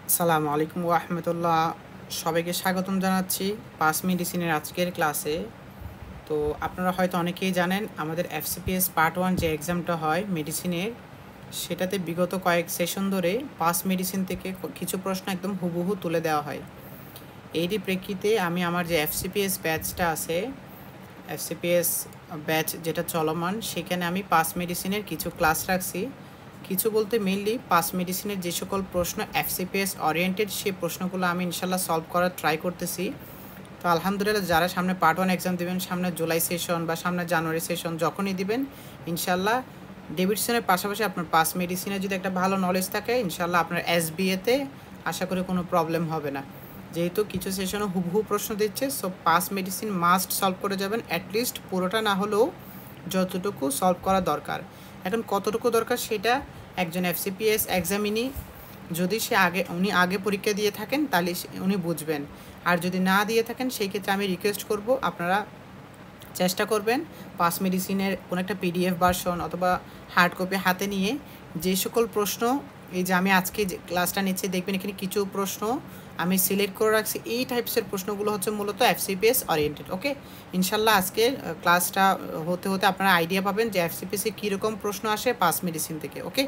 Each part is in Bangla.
আসসালামু আলাইকুম ওয়া রাহমাতুল্লাহ। সবাইকে স্বাগতম জানাচ্ছি পাস মেডিসিনের আজকের ক্লাসে। তো আপনারা হয়তো অনেকেই জানেন আমাদের এফসিপিএস পার্ট 1 যে এক্সামটা হয় মেডিসিনের, সেটাতে বিগত কয়েক সেশন ধরে পাস মেডিসিন থেকে কিছু প্রশ্ন একদম হুবহু তুলে দেওয়া হয়। এরই প্রেক্ষিতে আমি আমার যে এফসিপিএস ব্যাচটা আছে, এফসিপিএস ব্যাচ যেটা চলমান, সেখানে আমি পাস মেডিসিনের কিছু ক্লাস রাখছি। কিছু বলতে মেইনলি পাস মেডিসিনের যে সকল প্রশ্ন এফসিপিএস ওরিয়েন্টেড, সেই প্রশ্নগুলো আমি ইনশাল্লাহ সলভ করার ট্রাই করতেছি। তো আলহামদুলিল্লাহ, যারা সামনে পার্ট 1 এক্সাম দেবেন, সামনে জুলাই সেশন বা সামনে জানুয়ারি সেশন যখনই দিবেন, ইনশাল্লাহ ডেভিডসনের পাশাপাশি আপনার পাস মেডিসিনের যদি একটা ভালো নলেজ থাকে, ইনশাল্লাহ আপনার এসবিএতে আশা করি কোনো প্রবলেম হবে না। যেহেতু কিছু সেশনে হুবহু প্রশ্ন দিচ্ছে, so pass medicine must solve করে যাবেন, অ্যাটলিস্ট পুরোটা না হলেও যতটুকু সলভ করা দরকার। এখন কতটুকু দরকার সেটা একজন এফসিপিএস এক্সামিনি যদি উনি আগে পরীক্ষা দিয়ে থাকেন তাহলে উনি বুঝবেন। আর যদি না দিয়ে থাকেন, সেই ক্ষেত্রে আমি রিকোয়েস্ট করব আপনারা চেষ্টা করবেন পাস মেডিসিনের কোনো একটা পিডিএফ ভার্সন অথবা হার্ড কপি হাতে নিয়ে যে সকল প্রশ্ন, এই যে আমি আজকে যে ক্লাসটা নিচ্ছি, দেখবেন এখানে কিছু প্রশ্ন আমি সিলেক্ট করে রাখছি। এই টাইপসের প্রশ্নগুলো হচ্ছে মূলত এফসিপিএস ওরিয়েন্টেড। ওকে, ইনশাল্লাহ আজকের ক্লাসটা হতে হতে আপনারা আইডিয়া পাবেন যে এফসিপিএসে কীরকম প্রশ্ন আসে পাস মেডিসিন থেকে। ওকে,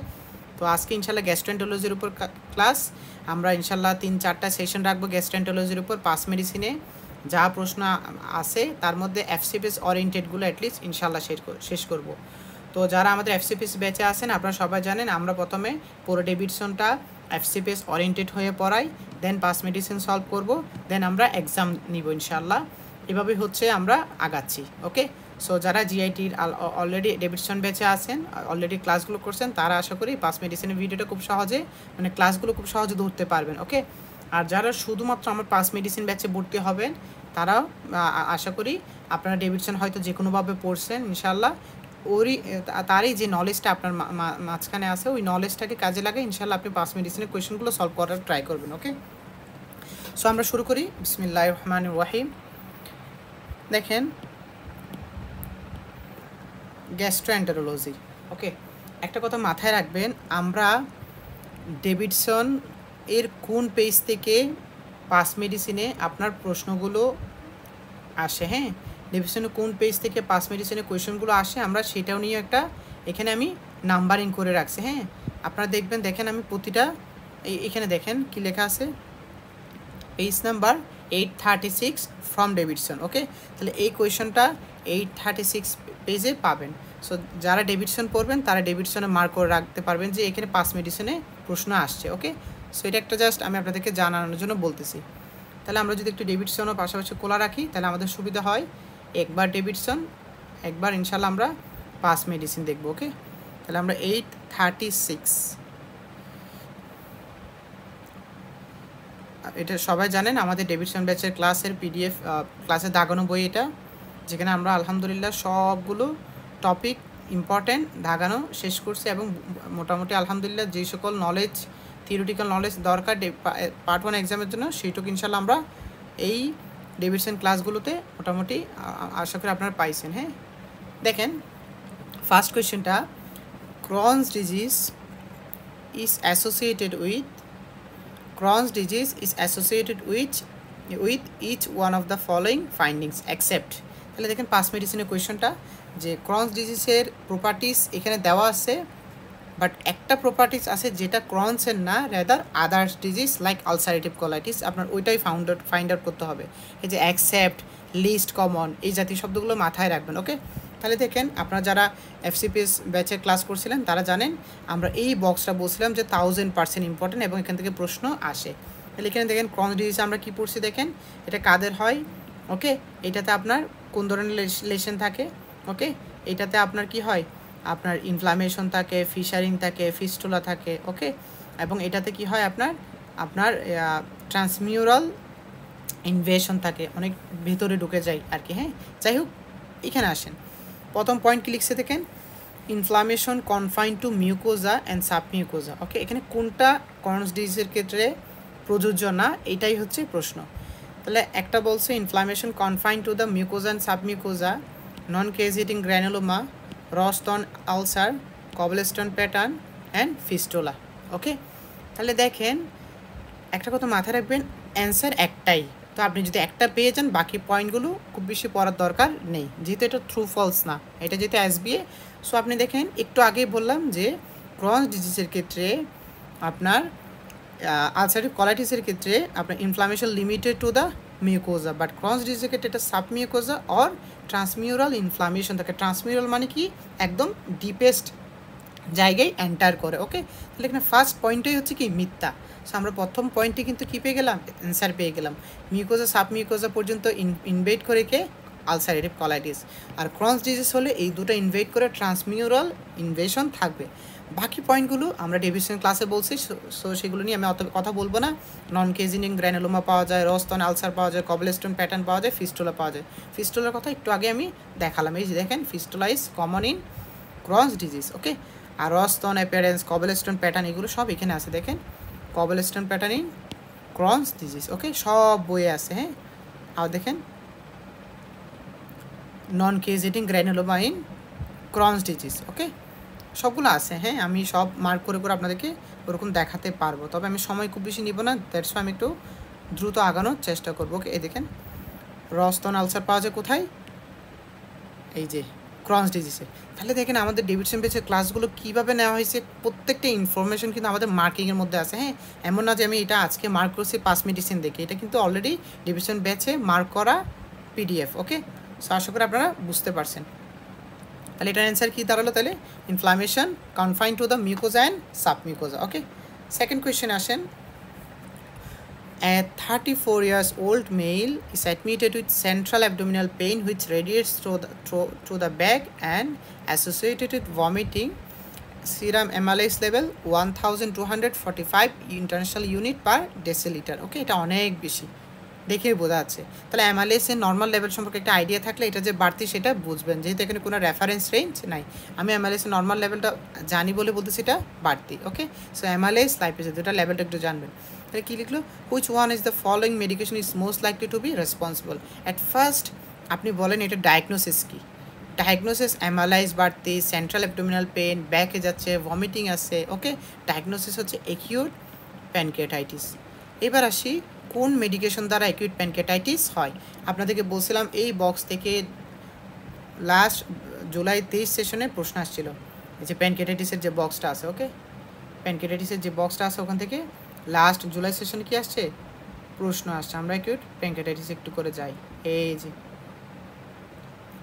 তো আজকে ইনশাল্লাহ গ্যাস্ট্রেন্টোলজির উপর ক্লাস, আমরা ইনশাল্লাহ 3-4টা সেশন রাখবো গ্যাস্ট্রেন্টোলজির উপর। পাস মেডিসিনে যা প্রশ্ন আছে তার মধ্যে এফসিপিএস ওরিয়েন্টেডগুলো অ্যাটলিস্ট ইনশাল্লাহ শেষ করব। তো যারা আমাদের এফসিপিএস ব্যাচে আছেন, আপনারা সবাই জানেন আমরা প্রথমে পুরো ডেভিডসনটা এফসিপিএস ওরিয়েন্টেড হয়ে পড়াই, দেন পাস মেডিসিন সলভ করব, দেন আমরা এক্সাম নিব ইনশাল্লাহ। এভাবে হচ্ছে আমরা আগাচ্ছি। ওকে, সো যারা জিআইটির অলরেডি ডেভিডসন ব্যাচে আছেন, অলরেডি ক্লাসগুলো করছেন, তারা আশা করি পাস মেডিসিনের ভিডিওটা খুব সহজে, মানে ক্লাসগুলো খুব সহজে ধরতে পারবেন। ওকে, আর যারা শুধুমাত্র আমার পাস মেডিসিন ব্যাচে ভর্তি হবেন, তারাও আশা করি আপনারা ডেভিডসন হয়তো যে কোনোভাবে পড়ছেন, ইনশাল্লাহ তারই যে নলেজটা আপনার মাঝখানে আছে, ওই নলেজটাকে কাজে লাগে ইনশাল্লাহ আপনি পাস মেডিসিনের কোয়েশনগুলো সলভ করার ট্রাই করবেন। ওকে, সো আমরা শুরু করি। বিসমিল্লাহির রহমানির রহিম। দেখেন, গ্যাস্ট্রোএন্টারোলজি। ওকে, একটা কথা মাথায় রাখবেন, আমরা ডেভিডসন এর কোন পেজ থেকে পাস মেডিসিনে আপনার প্রশ্নগুলো আসে, হ্যাঁ, ডেভিডসনের কোন পেজ থেকে পাস মেডিসিনের কোয়েশনগুলো আসে, আমরা সেটাও নিয়ে একটা এখানে আমি নাম্বারিং করে রাখছি। হ্যাঁ, আপনারা দেখেন আমি প্রতিটা এখানে দেখেন কি লেখা আছে, পেজ নাম্বার 836 ফ্রম ডেভিডসন। ওকে, তাহলে এই কোয়েশনটা 836 পেজে পাবেন। সো যারা ডেভিডসন পড়বেন তারা ডেভিডসনে মার্ক করে রাখতে পারবেন যে এখানে পাস মেডিসিনে প্রশ্ন আসছে। ওকে, সো এটা একটা জাস্ট আমি আপনাদেরকে জানানোর জন্য বলতেছি। তাহলে আমরা যদি একটু ডেভিডসনও পাশাপাশি খোলা রাখি, তাহলে আমাদের সুবিধা হয়, একবার ডেভিডসন, একবার ইনশাল্লাহ আমরা পাস মেডিসিন দেখব। ওকে, তাহলে আমরা 836, এটা সবাই জানেন আমাদের ডেভিডসন ব্যাচের ক্লাসের পিডিএফ, ক্লাসের দাগানো বই এটা, যেখানে আমরা আলহামদুলিল্লাহ সবগুলো টপিক ইম্পর্টেন্ট দাগানো শেষ করছি, এবং মোটামুটি আলহামদুলিল্লাহ যে সকল নলেজ, থিওরিটিক্যাল নলেজ দরকার পার্ট 1 এক্সামের জন্য, সেইটুকু ইনশাল্লাহ আমরা এই ডেভিডসন ক্লাসগুলোতে মোটামুটি আশা করি আপনারা পাইছেন। হ্যাঁ, দেখেন ফার্স্ট কোয়েশ্চেনটা, Crohn's disease is associated with, Crohn's disease is associated with each one of the following findings except, তাহলে দেখেন পাস মেডিসিনের কোয়েশনটা যে ক্রনস ডিজিজের প্রপার্টিস এখানে দেওয়া আছে, বাট একটা প্রপার্টিস আছে যেটা ক্রনসের না, rather others disease like ulcerative colitis, আপনার ওইটাই ফাইন্ড আউট করতে হবে। এই যে অ্যাকসেপ্ট, লিস্ট, কমন, এই জাতীয় শব্দগুলো মাথায় রাখবেন। ওকে, তাহলে দেখেন আপনারা যারা এফসিপিএস ব্যাচের ক্লাস করছিলেন তারা জানেন আমরা এই বক্সটা বলছিলাম যে 1000% ইম্পর্টেন্ট এবং এখান থেকে প্রশ্ন আসে। তাহলে এখানে দেখেন ক্রনস ডিজিজ আমরা কী পড়ছি, দেখেন এটা কাদের হয়। ওকে, এটাতে আপনার কোন ধরনের লেশন থাকে। ওকে, এটাতে আপনার কি হয়, আপনার ইনফ্লামেশন থাকে, ফিশারিং থাকে, ফিস্টুলা থাকে। ওকে, এবং এটাতে কি হয়, আপনার ট্রান্সমিউরাল ইনভেশন থাকে, অনেক ভেতরে ঢুকে যায় আর কি। হ্যাঁ, যাই হোক, এখানে আসেন, প্রথম পয়েন্ট কি লিখছে দেখেন, inflammation confine two mucosa and submucosa. ওকে, এখানে কোনটা ক্রনস ডিজিজের ক্ষেত্রে প্রযোজ্য না, এটাই হচ্ছে প্রশ্ন। তাহলে একটা বলছে inflammation confine to the mucosa and submucosa, non caseating granuloma, rose thorn ulcer, cobblestone pattern and fistula. Okay, তাহলে দেখেন একটা কথা মাথায় রাখবেন, অ্যান্সার একটাই। তো আপনি যদি একটা পেয়ে যান, বাকি পয়েন্টগুলো খুব বেশি পড়ার দরকার নেই, যেহেতু এটা ট্রু ফলস না, এটা যেহেতু এসবিএ। সো আপনি দেখেন, একটু আগেই বললাম যে ক্রস ডিজিজের ক্ষেত্রে আপনার আলসারেটিভ কলাইটিসের ক্ষেত্রে আপনার inflammation limited to the mucosa, but Crohn's ডিজিজের ক্ষেত্রে এটা সাবমিউকোজা অর ট্রান্সমিউরাল ইনফ্লামেশন থাকে। ট্রান্সমিউরাল মানে কি, একদম ডিপেস্ট জায়গায় এন্টার করে। ওকে, তাহলে এখানে ফার্স্ট পয়েন্টটাই হচ্ছে কি মিথ্যা। সো আমরা প্রথম পয়েন্টে কিন্তু কী পেয়ে গেলাম, অ্যান্সার পেয়ে গেলাম। মিউকোজা সাবমিউকোজা পর্যন্ত ইনভেট করে কে, আলসারেটিভ কলাইটিস। আর ক্রনস ডিজিজ হলে এই দুটো ইনভেট করে ট্রান্সমিউরাল ইনভেশন থাকবে। বাকি পয়েন্টগুলো আমরা ডেভিশন ক্লাসে বলছি, সো সেগুলো নিয়ে আমি অত কথা বলবো না। নন কেজিনিং গ্র্যানুলোমা পাওয়া যায়, রস্তন আলসার পাওয়া যায়, কবলস্টোন প্যাটার্ন পাওয়া যায়, ফিস্টুলা পাওয়া যায়। ফিস্টুলার কথা একটু আগে আমি দেখালাম, এই যে দেখেন, fistula is common in Crohn's disease. Okay, আর রস্তন অ্যাপিয়ারেন্স, কবলস্টোন প্যাটার্ন, এগুলো সব এখানে আছে। দেখেন, cobblestone pattern in Crohn's disease. Okay, সব বইয়ে আছে। হ্যাঁ, আর দেখেন non caseating granuloma in Crohn's disease. Okay, সবগুলো আছে। হ্যাঁ, আমি সব মার্ক করে করে আপনাদেরকে ওরকম দেখাতে পারবো, তবে আমি সময় খুব বেশি নিব না, দ্যাটস আমি একটু দ্রুত আগানোর চেষ্টা করবো। ওকে, এই দেখেন, রস্তন আলসার পাওয়া যায় কোথায়, এই যে ক্রনস ডিজিজে। তাহলে দেখেন আমাদের ডেভিডসন বেচের ক্লাসগুলো কীভাবে নেওয়া হয়েছে, প্রত্যেকটা ইনফরমেশন কিন্তু আমাদের মার্কিংয়ের মধ্যে আছে। হ্যাঁ, এমন না যে আমি এটা আজকে মার্ক করছি পাস মেডিসিন দেখে, এটা কিন্তু অলরেডি ডেভিডসন ব্যাচে মার্ক করা পিডিএফ। ওকে, সো আশা করি আপনারা বুঝতে পারছেন। তাহলে এটার অ্যান্সার কী দাঁড়ালো, তাহলে inflammation confine to the mucosa and submucosa. Okay, second question আসেন। A 34 years old male is admitted with central abdominal pain which radiates through the back and associated with vomiting. Serum amylase level 1245 international unit per deciliter. ওকে, এটা অনেক বেশি, দেখেই বোঝা যাচ্ছে। তাহলে অ্যামাইলেসের নর্মাল লেভেল সম্পর্কে একটা আইডিয়া থাকলে এটা যে বাড়তি সেটা বুঝবেন, যেহেতু এখানে কোনো রেফারেন্স রেঞ্জ নাই। আমি অ্যামাইলেসের নর্মাল লেভেলটা জানি বলে বলতেছি এটা বাড়তি। ওকে, সো অ্যামাইলেস লাইপেসে দুটা লেভেলটা একটু জানবেন। তাহলে কী লিখলো, which one is the following medication is most likely to be responsible. At first আপনি বলেন এটা ডায়াগনোসিস কী। ডায়াগনোসিস অ্যামালাইজ বাড়তি, সেন্ট্রাল অ্যাবডোমিনাল পেন, ব্যাকে যাচ্ছে, ভমিটিং আছে। ওকে, ডায়াগনোসিস হচ্ছে অ্যাকিউট প্যানক্রিয়াটাইটিস। এবার আসি কোন মেডিকেশন দ্বারা অ্যাকিউট প্যানক্রিয়াটাইটিস হয়। আপনাদেরকে বলছিলাম এই বক্স থেকে লাস্ট জুলাই 23 সেশনে প্রশ্ন আসছিল, এই যে প্যানক্রিয়াটাইটিসের যে বক্সটা আছে। ওকে, প্যানক্রিয়াটাইটিসের যে বক্সটা আছে ওখান থেকে লাস্ট জুলাই সেশনে কি আসছে, প্রশ্ন আসছে। আমরা অ্যাকিউট প্যানক্রিয়াটাইটিস একটু করে যাই, এই যে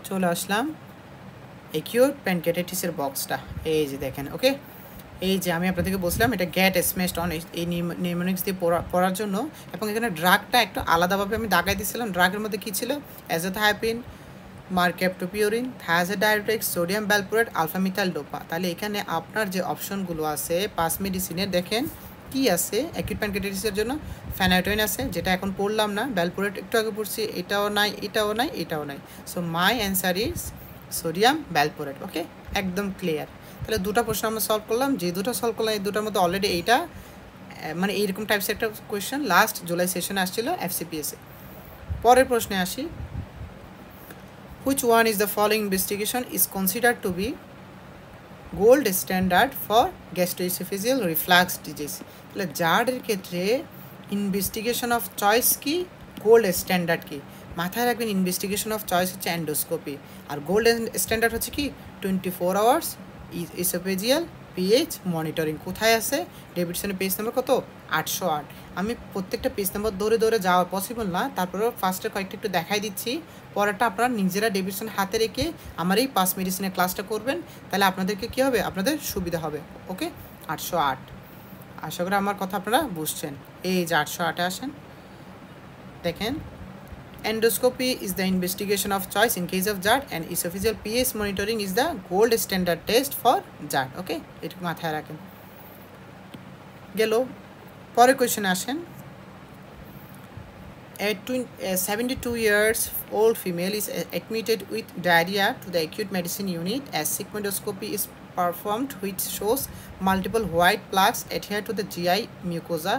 চলে আসলাম অ্যাকিউট প্যানক্রিয়াটাইটিসের বক্সটা, এই যে দেখেন। ওকে, এই যে আমি আপনাদেরকে বলছিলাম এটা গ্যাট স্মেস্ট অন এই নিউমোনিক্স দিয়ে পড়ার জন্য, এবং এখানে ড্রাগটা একটু আলাদাভাবে আমি দাগাই দিয়েছিলাম। ড্রাগের মধ্যে কী ছিল, অ্যাজোথায়াপিন, মার্কেপটোপিওরিন, থায়াজোডাইরেটিক্স, সোডিয়াম ভ্যালপুরেট, আলফামিথাইল ডোপা। তাহলে এখানে আপনার যে অপশনগুলো আছে পাস মেডিসিনের, দেখেন কি আছে অ্যাকিউট প্যানক্রিয়াটাইটিসের জন্য। ফ্যানাইটোইন আছে, যেটা এখন পড়লাম না, ভ্যালপুরেট একটু আগে পড়ছি, এটাও নাই, এটাও নাই, এটাও নাই। So my answer is sodium valproate. Okay, একদম ক্লিয়ার। তাহলে দুটো প্রশ্ন আমরা সলভ করলাম, যে দুটো সলভ করলাম এই দুটোর মধ্যে অলরেডি এইটা মানে এইরকম টাইপসের একটা কোয়েশ্চেন লাস্ট জুলাই সেশনে আসছিল এফসিপিএসে। পরের প্রশ্নে আসি, which one is the following investigation is considered to be gold standard for gastroesophageal reflux disease. তাহলে জার্ডের ক্ষেত্রে ইনভেস্টিগেশন অফ চয়েস কি, গোল্ড স্ট্যান্ডার্ড কি, মাথায় রাখবেন। ইনভেস্টিগেশন অফ চয়েস হচ্ছে এন্ডোস্কোপি, আর গোল্ড স্ট্যান্ডার্ড হচ্ছে কি 24 আওয়ার্স ইসোফেজিয়াল পিএইচ মনিটরিং। কোথায় আছে, ডেভিডসনের পেজ নাম্বার কত, 808। আমি প্রত্যেকটা পেজ নাম্বার দৌড়ে দৌড়ে যাওয়া পসিবল না, তারপরেও ফার্স্টে কয়েকটা একটু দেখাই দিচ্ছি, পরেরটা আপনারা নিজেরা ডেভিডসন হাতে রেখে আমার এই পাস মেডিসিনের ক্লাসটা করবেন, তাহলে আপনাদেরকে কী হবে, আপনাদের সুবিধা হবে। ওকে, 808। আশা করি আমার কথা আপনারা বুঝছেন। এই যে 808-এ আসেন, দেখেন endoscopy is the investigation of choice in case of JARD and esophageal pH monitoring is the gold standard test for JARD. ওকে, এটুকু মাথায় রাখেন। গেল, পরের কোয়েশ্চেনে আসেন। A 72 years old female is admitted with diarrhea to the acute medicine unit as sigmoidoscopy is performed which shows multiple white plaques adhere to the GI mucosa.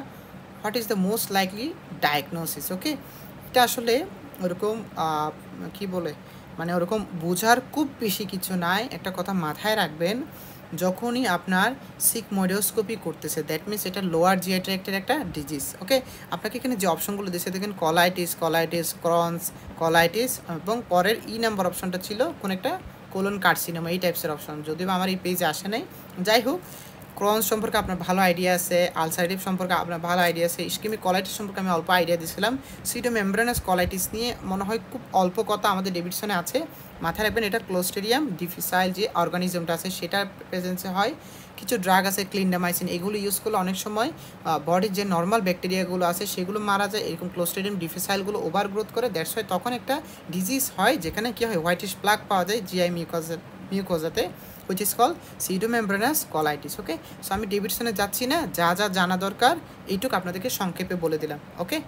What is the most likely diagnosis? ওকে, এটা আসলে ওরকম কি বলে, মানে ওরকম বোঝার খুব বেশি কিছু নাই। একটা কথা মাথায় রাখবেন, যখনই আপনার সিগময়েডোস্কোপি করতেছে, দ্যাট মিনস এটা লোয়ার জিআই ট্র্যাক্টের একটা ডিজিজ। ওকে, আপনাকে এখানে যে অপশনগুলো দিয়েছে দেখেন কলাইটিস, ক্রনস, কলাইটিস, এবং পরের নাম্বার অপশনটা ছিল কোন একটা কোলন কার্সিনোমা, এই টাইপসের অপশন। যদিও আমার এই পেজে আসে নাই, যাই হোক ক্রনস সম্পর্কে আপনার ভালো আইডিয়া আছে, আলসারেটিভ সম্পর্কে আপনার ভালো আইডিয়া আছে, ইস্কেমিক কলাইটিস সম্পর্কে আমি অল্প আইডিয়া দিয়েছিলাম। সিটোমেমব্রেনাস কলাইটিস নিয়ে মনে হয় খুব অল্প কথা আমাদের ডেভিডসনে আছে। মাথায় রাখবেন এটা ক্লোস্টেরিয়াম ডিফিসাইল যে অর্গানিজমটা আছে সেটার প্রেজেন্সে হয়। কিছু ড্রাগ আছে ক্লিন্ডামাইসিন, এগুলো ইউজ করলে অনেক সময় বডির যে নর্মাল ব্যাকটেরিয়াগুলো আছে সেগুলো মারা যায়। এরকম ক্লোস্টেরিয়াম ডিফিসাইলগুলো ওভার গ্রোথ করে, দ্যাটস হয় তখন একটা ডিজিজ হয় যেখানে কী হয় হোয়াইটিশ প্লাক পাওয়া যায় জিআই মিউকোজাতে, which is called pseudomembranous colitis. Okay, so আমি ডেভিডসনে যাচ্ছি না, যা যা জানা দরকার এইটুকু আপনাদেরকে সংক্ষেপে বলে দিলাম। ওকে,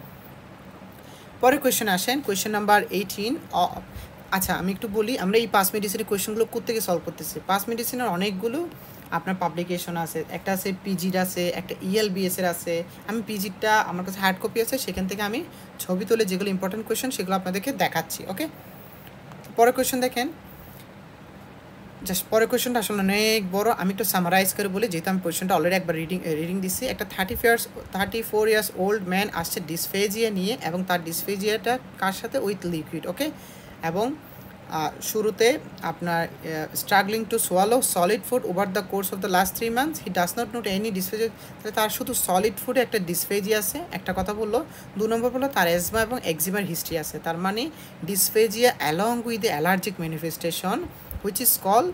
পরের কোয়েশ্চেন আসেন, কোয়েশ্চেন নাম্বার 18। আচ্ছা আমি একটু বলি, আমরা এই পাস মেডিসিনের কোয়েশ্চেনগুলো কোত্থেকে সলভ করতেছি। পাস মেডিসিনের অনেকগুলো আপনার পাবলিকেশন আছে, একটা আছে পিজির আছে, একটা ইএলবিএসের আছে। আমি পিজিরটা আমার কাছে হার্ড কপি আছে, সেখান থেকে আমি ছবি তুলে যেগুলো ইম্পর্টেন্ট কোয়েশ্চেন সেগুলো আপনাদেরকে দেখাচ্ছি। ওকে, পরের কোয়েশ্চেন দেখেন, জাস্ট পরের কোয়েশ্চেনটা আসলে অনেক বড়, আমি একটু সামারাইজ করে বলি যেহেতু আমি কোয়েশ্চেনটা অলরেডি একবার রিডিং দিচ্ছি। একটা 34 ইয়ার্স ওল্ড ম্যান আসছে ডিসফেজিয়া নিয়ে, এবং তার ডিসফেজিয়াটা কার সাথে, উইথ লিকুইড। ওকে, এবং শুরুতে আপনার struggling to swallow solid food over the course of the last 3 months, he does not note any dysphagia. তাহলে তার শুধু সলিড ফুডে একটা ডিসফেজিয়া আছে, একটা কথা বললো। 2 নম্বর বললো তার এজমা এবং এক্সিমার হিস্ট্রি আছে। তার মানে dysphagia along with the allergic manifestation which is call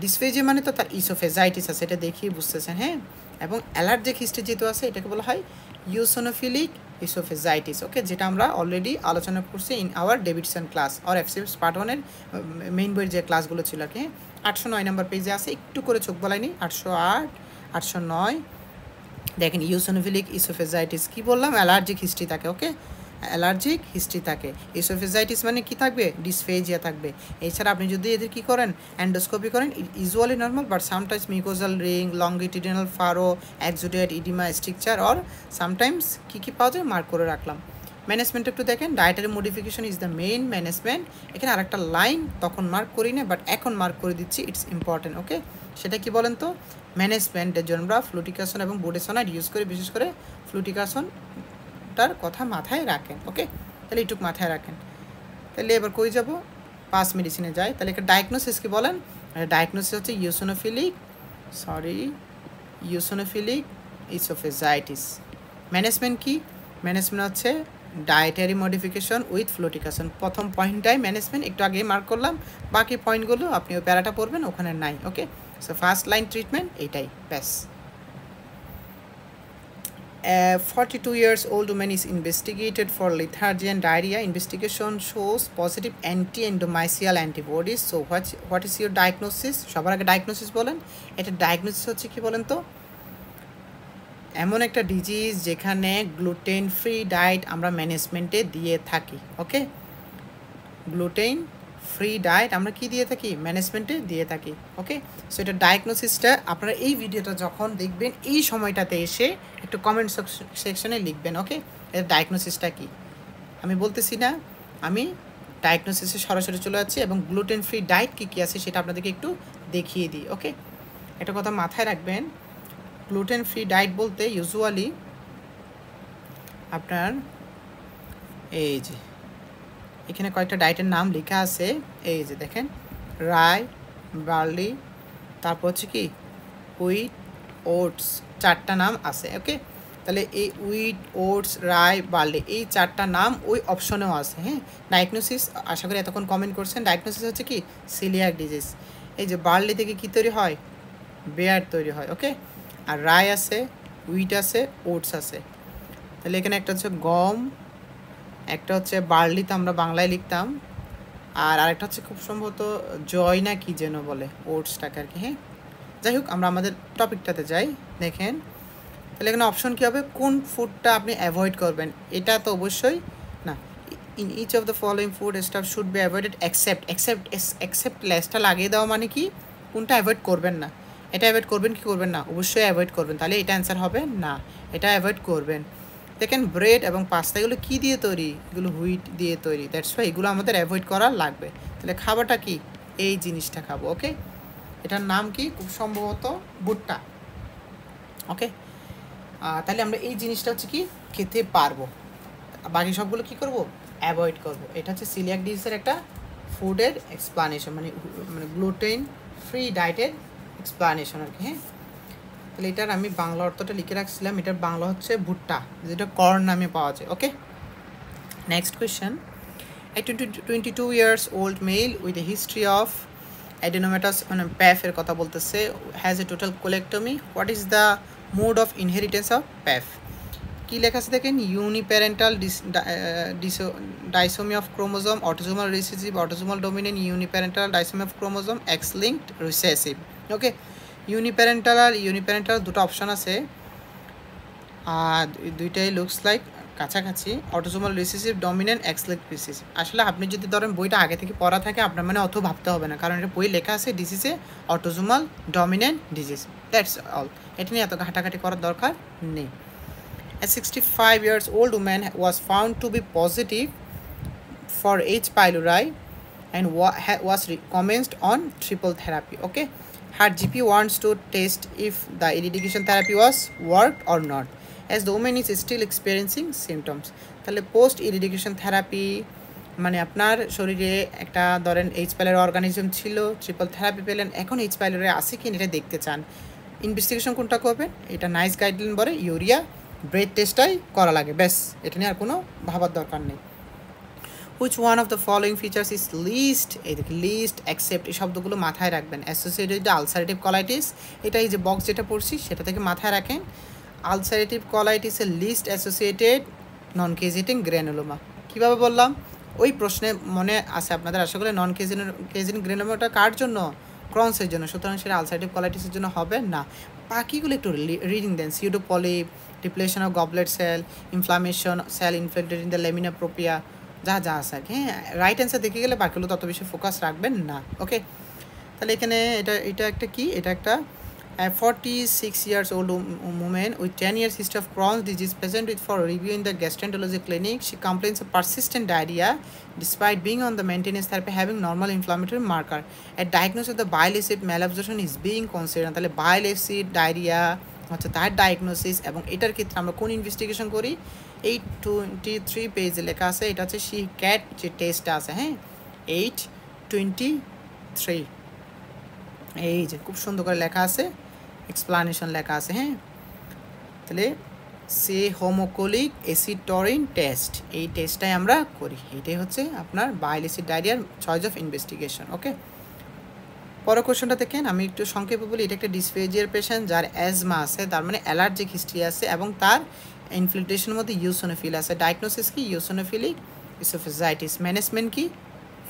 dysphagia, মানে তো তার ইসোফেজাইটিস আছে, এটা দেখিয়ে বুঝতেছেন। হ্যাঁ, এবং অ্যালার্জিক হিস্ট্রি যেহেতু আছে এটাকে বলা হয় ইওসিনোফিলিক ইসোফেজাইটিস। ওকে, যেটা আমরা অলরেডি আলোচনা করছি ইন আওয়ার ডেভিডসন ক্লাস আর এফসিপিএস পার্ট 1-এর মেইন বইয়ের যে ক্লাসগুলো ছিল আর কি। 809 নম্বর পেজে আছে, একটু করে চোখ বলাইনি। 808, 809 দেখেন, ইওসিনোফিলিক ইসোফেজাইটিস কি বললাম, অ্যালার্জিক হিস্ট্রি থাকে। ওকে, অ্যালার্জিক হিস্ট্রি থাকে। ইসোফেজাইটিস মানে কি থাকবে, ডিসফেজিয়া থাকবে। এছাড়া আপনি যদি এদের কী করেন, অ্যান্ডোস্কোপি করেন, usually normal but sometimes mucosal ring, longitudinal furrow, exudate, oedema, stricture, or sometimes কী কী পাওয়া যায় মার্ক করে রাখলাম। ম্যানেজমেন্ট একটু দেখেন, dietary modification is the main management. এখানে আরেকটা লাইন তখন মার্ক করি না, বাট এখন মার্ক করে দিচ্ছি, ইটস ইম্পর্টেন্ট। ওকে, সেটা কি বলেন তো, ম্যানেজমেন্টের জন্য আমরা ফ্লুটিকাসন এবং বুডেসোনাইড ইউজ করি, বিশেষ করে ফ্লুটিকাসনটার কথা মাথায় রাখেন। ওকে, তাহলে এইটুকু মাথায় রাখেন। তাহলে এবার কই যাব, পাস মেডিসিনে যাই। তাহলে একটা ডায়াগনোসিস কি বলেন, ডায়াগনোসিস হচ্ছে ইওসিনোফিলিক ইসোফেজাইটিস। ম্যানেজমেন্ট কি, ম্যানেজমেন্ট হচ্ছে ডায়েটারি মডিফিকেশন উইথ ফ্লুটিকাসন। প্রথম পয়েন্টটাই ম্যানেজমেন্ট, একটু আগে মার্ক করলাম, বাকি পয়েন্টগুলো আপনি ওই প্যারাটা পড়বেন, ওখানে নাই। ওকে, সো ফার্স্ট লাইন ট্রিটমেন্ট এইটাই ব্যাস। A 42 years old woman is investigated for lethargy and diarrhea. Investigation shows positive anti-endomysial antibodies. So what is your diagnosis? সবার আগে ডায়াগনোসিস বলেন। এটা ডায়াগনোসিস হচ্ছে কি বলেন তো, এমন একটা ডিজিজ যেখানে গ্লুটেন ফ্রি ডায়েট আমরা ম্যানেজমেন্টে দিয়ে থাকি। ওকে, গ্লুটেন ফ্রি ডায়েট আমরা কি দিয়ে থাকি, ম্যানেজমেন্টে দিয়ে থাকি। ওকে, সো এটা ডায়াগনোসিসটা আপনারা এই ভিডিওটা যখন দেখবেন এই সময়টাতে এসে একটু কমেন্ট সেকশনে লিখবেন। ওকে, এটা ডায়াগনোসিসটা কি, আমি বলতেছি না, আমি ডায়াগনোসিসে সরাসরি চলে যাচ্ছি, এবং গ্লুটেন ফ্রি ডায়েট কী কী আছে সেটা আপনাদেরকে একটু দেখিয়ে দিই। ওকে, একটা কথা মাথায় রাখবেন, গ্লুটেন ফ্রি ডায়েট বলতে ইউজুয়ালি আপনার এই যে এখানে কয়েকটা ডায়েটের নাম লেখা আছে, এই যে দেখেন, রাই, বার্লি, তারপর হচ্ছে কি হুইট, ওটস, 4টা নাম আছে। ওকে, তাহলে এই হুইট, ওটস, রাই, বার্লি এই 4টা নাম ওই অপশনেও আছে। হ্যাঁ, ডায়াগনোসিস আশা করি এতক্ষণ কমেন্ট করছেন, ডায়াগনোসিস হচ্ছে কি সিলিয়াক ডিজিজ। এই যে বার্লি থেকে কী তৈরি হয়, বেয়ার তৈরি হয়। ওকে, আর রাই আছে, হুইট আছে, ওটস আছে। তাহলে এখানে একটা হচ্ছে গম, একটা হচ্ছে বার্লিতে আমরা বাংলায় লিখতাম, আর আরেকটা হচ্ছে খুব সম্ভবত জয় না কি যেন বলে ওটসটাকে আর কি। হ্যাঁ, যাই হোক আমরা আমাদের টপিকটাতে যাই। দেখেন, তাহলে এখানে অপশন কী হবে, কোন ফুডটা আপনি অ্যাভয়েড করবেন। এটা তো অবশ্যই না, in each of the following food stuff should be avoided except লেসটা লাগিয়ে দেওয়া মানে কি, কোনটা অ্যাভয়েড করবেন না। এটা অ্যাভয়েড করবেন কি করবেন না, অবশ্যই অ্যাভয়েড করবেন। তাহলে এটা অ্যান্সার হবে না, এটা অ্যাভয়েড করবেন। দেখেন, ব্রেড এবং পাস্তা এগুলো কী দিয়ে তৈরি, এগুলো হুইট দিয়ে তৈরি, দ্যাটস ওয়াই এগুলো আমাদের অ্যাভয়েড করা লাগবে। তাহলে খাবারটা কি, এই জিনিসটা খাবো। ওকে, এটার নাম কি? খুব সম্ভবত ভুট্টা। ওকে, তাহলে আমরা এই জিনিসটা হচ্ছে কি খেতে পারবো, বাকি সবগুলো কি করব? অ্যাভয়েড করব। এটা হচ্ছে সিলিয়াক ডিজিজের একটা ফুডের এক্সপ্লানেশন, মানে গ্লুটেন ফ্রি ডায়েটের এক্সপ্লানেশন আর কি। হ্যাঁ, তাহলে এটার আমি বাংলা অর্থটা লিখে রাখছিলাম, এটার বাংলা হচ্ছে ভুট্টা, যেটা কর্ন নামে পাওয়া যায়। ওকে, next question. A 22 years old male with a history of adenomatous মানে PAF এর কথা বলতেছে, has a total colectomy. What is the mode of inheritance of PAF? কি লেখা আছে দেখেন, uniparental disomy of chromosome, autosomal recessive, autosomal dominant, uniparental disomy of chromosome, X linked recessive. Okay, uniparental আর ইউনিপ্যারেন্টাল দুটো অপশন আছে, আর দুইটাই লুকস লাইক কাছাকাছি। Autosomal recessive dominant, X linked recessive. আসলে আপনি যদি ধরেন বইটা আগে থেকে পড়া থাকে, আপনার মানে অত ভাবতে হবে না, কারণ এটা বই লেখা আছে ডিজিজে autosomal dominant disease, that's all. এটা নিয়ে এত ঘাটাঘাটি করার দরকার নেই। A 65 years old woman was found to be positive for H. pylori and was commenced on triple therapy. Okay, her GP wants to test if the irrigation therapy was worked or not, as the woman is still experiencing symptoms. তাহলে পোস্ট ইরিডিকেশন থেরাপি মানে আপনার শরীরে একটা ধরেন এইচ পাইলোরি অর্গানিজম ছিল, ট্রিপল থেরাপি পেলেন, এখন এইচ পাইলোরি আছে কি এটা দেখতে চান, ইনভেস্টিগেশন কোনটা করবেন? এটা নাইস গাইডলাইন বলে ইউরিয়া ব্রেথ টেস্টটাই করা লাগে, ব্যাস, এটা নিয়ে আর কোনো ভাবার দরকার নেই। Which one of the following features is least, এই দেখি লিস্ট অ্যাকসেপ্ট, এই শব্দগুলো মাথায় রাখবেন। অ্যাসোসিয়েটেড আলসারেটিভ কলাইটিস, এটা এই যে বক্স যেটা পড়ছি সেটা থেকে মাথায় রাখেন। আলসারেটিভ কলাইটিসের লিস্ট অ্যাসোসিয়েটেড নন কেজিটিং গ্র্যানুলোমা। কীভাবে বললাম? ওই প্রশ্নে মনে আছে আপনাদের আশা করি, নন কেজিটিং গ্র্যানুলোমাটা কার জন্য? ক্রনসের জন্য, সুতরাং সেটা আলসারেটিভ কলাইটিসের জন্য হবে না। বাকিগুলো একটু রিডিং দেন। Pseudopolyp, depletion of goblet cell, inflammation, cell infiltrating the lamina propria, যা যা আছে আর কি। হ্যাঁ, রাইট অ্যান্সার দেখে গেলে বাকিগুলো তত বেশি ফোকাস রাখবেন না। ওকে, তাহলে এখানে এটা একটা কি, এটা একটা 46 years old woman with 10 years history of Crohn's disease present with for review in the gastroenterology clinic. She complains of persistent diarrhea despite being on the maintenance therapy, having normal inflammatory marker. A diagnosis of the bile acid malabsorption is being considered. তাহলে bile acid diarrhea হচ্ছে তার ডায়াগনোসিস, এবং এটার ক্ষেত্রে আমরা কোন ইনভেস্টিগেশন করি? 823 পেজে লেখা আছে, এটা হচ্ছে সি ক্যাট যে টেস্টটা আছে। হ্যাঁ, 823, এই যে খুব সুন্দর করে লেখা আছে, এক্সপ্লানেশন লেখা আছে। হ্যাঁ, তাহলে সে হোমোকোলিক অ্যাসিড টরিন টেস্ট, এই টেস্টটাই আমরা করি, এইটাই হচ্ছে আপনার বাইল অ্যাসিড ডায়রিয়ার চয়েস অফ ইনভেস্টিগেশন। ওকে, পরের কোশ্চেনটা দেখেন, আমি একটু সংক্ষেপে বলি। এটা একটা ডিসফেজিয়ার পেশেন্ট যার অ্যাজমা আছে, তার মানে অ্যালার্জিক হিস্ট্রি আছে, এবং তার ইনফিল্ট্রেশনের মধ্যে ইউসোনোফিল আছে। ডায়াগনোসিস কি? ইউসোনোফিলিক ইসোফেজাইটিস। ম্যানেজমেন্ট কি?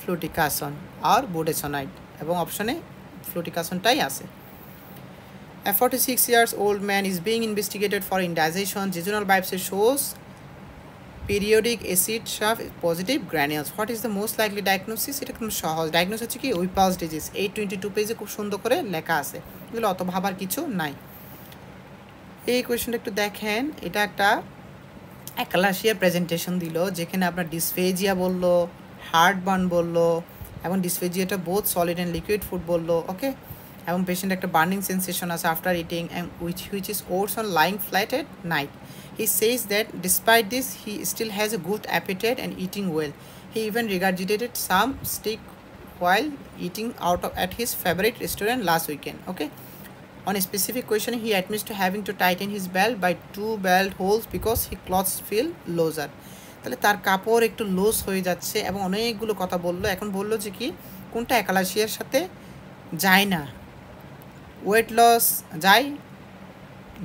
ফ্লুটিকাসন আর বুডেসোনাইড, এবং অপশনে ফ্লুটিকাসনটাই আছে। A 46 years old man is being investigated for indigestion. Jejunal biopsy shows periodic acid shaft positive granules. What is the most likely diagnosis? এটা খুব সহজ ডায়াগনোসিস হচ্ছে কি? উইপাস ডিজিজ। 822 পেজে খুব সুন্দর করে লেখা আছে, এগুলো অত ভাবার কিছু নাই। এই কোয়েশ্চনটা একটু দেখেন, এটা একটা অ্যাকালাসিয়া প্রেজেন্টেশন দিল, যেখানে আপনার ডিসফেজিয়া বললো, হার্ট বার্ন বললো, এবং ডিসফেজিয়াটা both solid and liquid food বললো। ওকে, এবং পেশেন্ট একটা বার্নিং সেন্সেশন আছে after eating, and which is worse on lying flat at night. He says that despite this, he still has a good appetite and eating well. He even regurgitated some steak while eating out at his favorite restaurant last weekend. Okay. On a specific question, he admits to having to tighten his belt by 2 belt holes because his clothes feel looser. তাহলে তার কাপড় একটু লুজ হয়ে যাচ্ছে, এবং অনেকগুলো কথা বললো। এখন বললো যে কি কোনটা অ্যাকালাসিয়ার সাথে যায় না? ওয়েট লস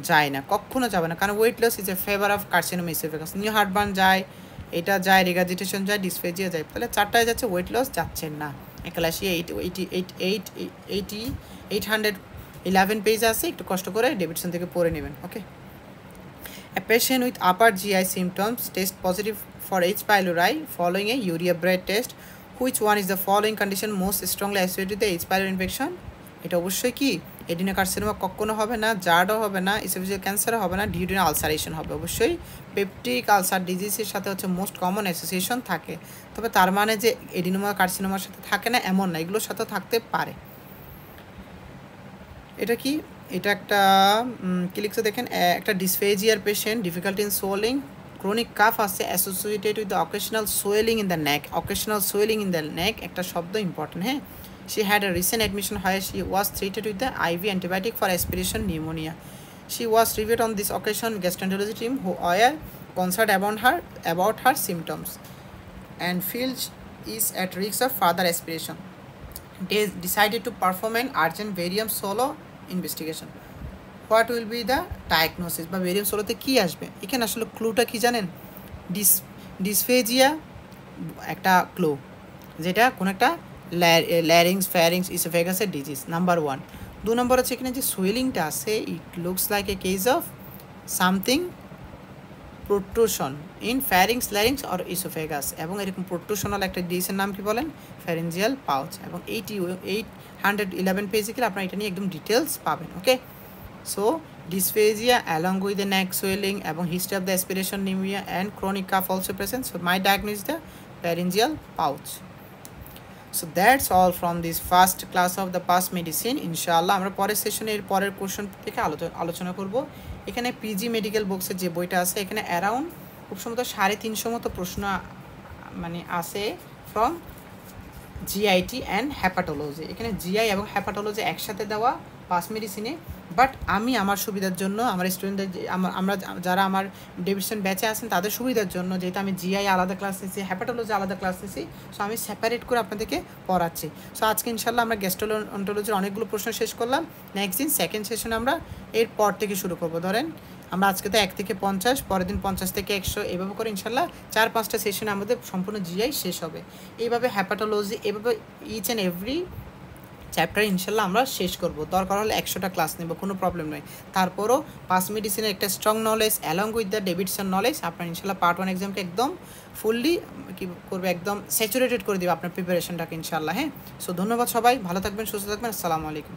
যায় না, কখনো যাবে না, কারণ weight loss is a favour of carcinoma oesophagus. New heartburn যায়, এটা যায়, রিগার্জিটেশন যায়, ডিসফেজিয়া যায়। তাহলে চারটায় যাচ্ছে, ওয়েট লস যাচ্ছে না। অ্যাকালাসিয়া 811 পেজ আছে, একটু কষ্ট করে ডেভিডসন থেকে পড়ে নেবেন। ওকে, A patient with upper GI symptoms test positive for H. pylori following a urea breath test. Which one is the following condition most strongly associated with the H. pylori infection? এটা অবশ্যই কি এডিনোকার্সিনোমা কখনো হবে না, জার্ডও হবে না, ইসোফেজিয়াল ক্যান্সারও হবে না, ডিউডিনাল আলসারেশন হবে। অবশ্যই পেপটিক আলসার ডিজিজের সাথে হচ্ছে মোস্ট কমন অ্যাসোসিয়েশন থাকে, তবে তার মানে যে এডিনোমা কার্সিনোমার সাথে থাকে না এমন না, এগুলোর সাথে থাকতে পারে। এটা কি, এটা একটা কি লিখছে দেখেন, একটা ডিসফেজিয়ার patient, difficulty in swelling, chronic cough আছে associated with the occasional swelling in the neck, occasional swelling in the neck একটা শব্দ ইম্পর্টেন্ট, হ্যাঁ। She had a recent admission where she was treated with the IV antibiotic for aspiration pneumonia. She was reviewed on this occasion gastroenterology team who were concerned about her symptoms and feels is at risk of further aspiration. They decided to perform an urgent barium solo investigation. What will be the diagnosis বা barium soloতে কি আসবে? এখানে আসলে ক্লুটা কি জানেন? ডিসফেজিয়া একটা ক্লু, যেটা কোনো একটা ল্যারিংস ফ্যারিংস ইসোফেগাসের ডিজিজ, নাম্বার 1। 2 নম্বর হচ্ছে এখানে যে সুয়েলিংটা আছে, it looks like a case of something protrusion in ফ্যারিংস larynx or oesophagus, এবং এরকম প্রোট্রুশনাল একটা ডিজিজের নাম কি বলেন? Pharyngeal pouch. এবং 811 পেজে গেলে আপনারা এটা নিয়ে একদম ডিটেলস পাবেন, okay. So dysphagia along with the neck swelling এবং history of the aspiration pneumonia and chronic cough also present. So my diagnosis is the pharyngeal pouch. So that's all from this first class of the past medicine. ইনশাআল্লাহ আমরা পরের সেশনে এর পরের কোশ্চেন থেকে আলোচনা করব। এখানে পিজি মেডিকেল বুকসের যে বইটা আছে, এখানে অ্যারাউন্ড খুব সম্ভবত 350 মতো প্রশ্ন মানে আছে ফ্রম জিআইটি অ্যান্ড হ্যাপাটোলজি। এখানে জিআই এবং হ্যাপাটোলজি একসাথে দেওয়া পাস মেডিসিনে, বাট আমি আমার সুবিধার জন্য, আমার স্টুডেন্টদের আমরা যারা আমার ডিভিশন ব্যাচে আছেন তাদের সুবিধার জন্য, যেহেতু আমি জিআই আলাদা ক্লাস নিয়েছি, হ্যাপাটোলজি আলাদা ক্লাস নিয়েছি, সো আমি সেপারেট করে আপনাদেরকে পড়াচ্ছি। সো আজকে ইনশাল্লাহ আমরা গ্যাস্ট্রোএন্টারোলজির অনেকগুলো প্রশ্ন শেষ করলাম। নেক্সট দিন সেকেন্ড সেশনে আমরা এর পর থেকে শুরু করবো। ধরেন আমরা আজকে তো 1 থেকে 50, পরের দিন 50 থেকে 100, এভাবে করে ইনশাল্লাহ 4-5টা সেশনে আমাদের সম্পূর্ণ জিআই শেষ হবে। এইভাবে হ্যাপাটোলজি, এভাবে ইচ অ্যান্ড এভরি চ্যাপ্টার ইনশাল্লাহ আমরা শেষ করব। দরকার হলে 100টা ক্লাস নেব, কোনো প্রবলেম নয়। তারপরও পাস মেডিসিনের একটা strong knowledge along with the Davidson knowledge আপনার ইনশাল্লাহ পার্ট 1 এক্সামকে একদম ফুললি কী করবে, একদম স্যাচুরেটেড করে দেবে আপনার প্রিপারেশনটাকে ইনশাল্লাহ, হ্যাঁ। সো ধন্যবাদ সবাই, ভালো থাকবেন, সুস্থ থাকবেন, আসসালামু আলাইকুম।